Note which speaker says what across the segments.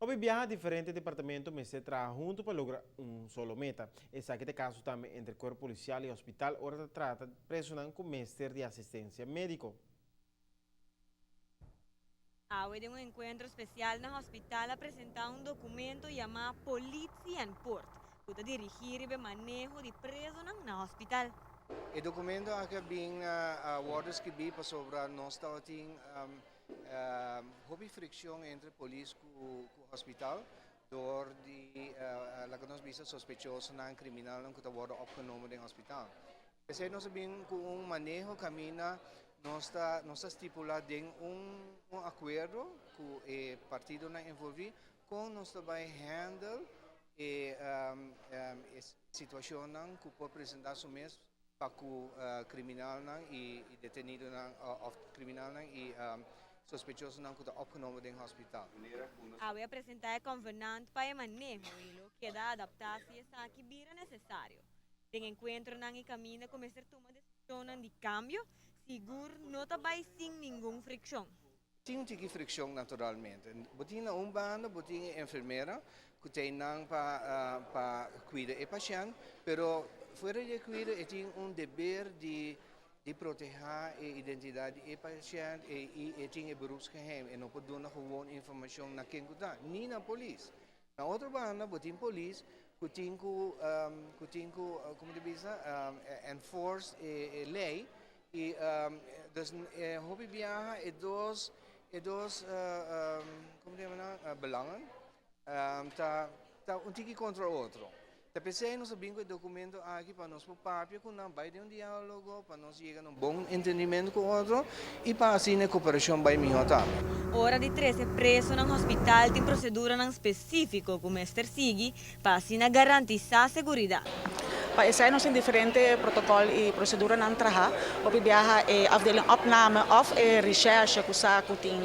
Speaker 1: Hoy viaja a diferentes departamentos, me se trabaja junto para lograr un solo meta. Esa que te caso también entre cuerpo policial y hospital, ahora trata presionan con máster de asistencia médico.
Speaker 2: De un encuentro especial en el hospital ha presentado un documento llamado Politie en Port, que te dirigir y manejo de preso en el hospital.
Speaker 3: Het document que bem woorden que bem para sobre nós tem hobby fricção entre polícia e hospital door die la que nós visa sospechoso na criminal que está worden opgenomen in hospital. We zijn ons bem com manejo camina nós estipulado em acordo com o partido na envolvido com nós também handle situação que pode apresentar o mesmo paku criminal e detenido of criminal e sospechoso que está opgenomen in hospital.
Speaker 2: Voy a presentar el convenant para el manejo y lo que da adaptarse a que vira necesario. En encuentro y camina começar a tomar decisión de cambio, seguro no está sin ninguna fricción.
Speaker 3: Tinha que fricção naturalmente. Botinha banda, botinha enfermeira, que tem para cuidar o paciente, pero fora de cuidar, tem dever de proteger a identidade do paciente e tem beroepsgeheim. E não pode dar gewoon informação na quem está, nem na polícia. Na outra banda, botinha polícia, que tem que, como diz, enforce a lei. E dus hobby viaja e dos como belangen tá um tiki contra o outro. Tá pensei nós bingo documento aqui para nós papel com não vai de diálogo para nós chegar a bom entendimento com o outro e para assim a cooperação vai melhor também.
Speaker 2: Hora de 13 preso en hospital tem procedura específico como Mr. Sigi para assim garantizar seguridad.
Speaker 4: Zijn ons in differente protocol en procedure aan traha. Op die viaja afdeling opname of recherche que tem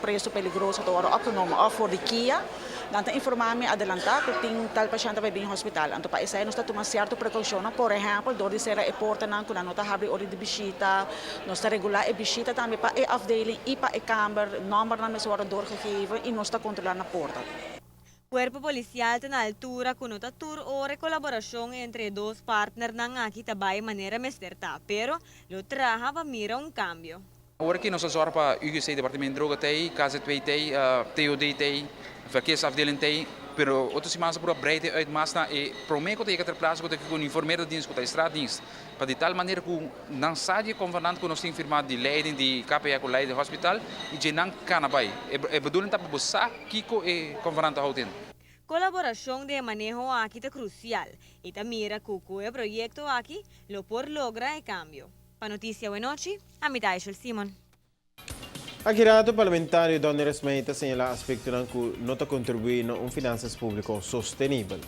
Speaker 4: preso perigoso te worden opgenomen of voor de KIA. Dan te informatie adelantar que tem tal paciente vai vir em hospital. Então para isso aí nós tomamos certa precaução, por exemplo, door de ser a porta não quando nós have ori de visita, nós regular a visita também para a afdeling e para a kamer, nummer na mes worden doorgegeven e nós controlar na porta.
Speaker 2: Cuerpo policial está na altura con otra tour o colaboración entre dos partners nang aquí tabay manera mesterta, pero lo traja para mira un cambio.
Speaker 5: Hoor ik in onze zorg para UGC departement droge tei, KZ2 tei, TOD tei, verkeersafdeling tei, pero outros semanas por breedte uit Masna e promeco te ter plaats que com informeerde dienst com a straatdienst. Para de tal maneira que não sabe convenant que nós temos firmado de leiding de KPA com leiding hospital e de não canabai. É bedoeling dat we sa kiko e convenant houden.
Speaker 2: Colaboración de manejo aquí es crucial y también mira que el proyecto aquí lo por logra el cambio. Para Noticia Buenochi, a mitad de Simon.
Speaker 1: Aqui o parlamentário Dona Resmeita señala aspecto que não contribui a finanças público sostenível.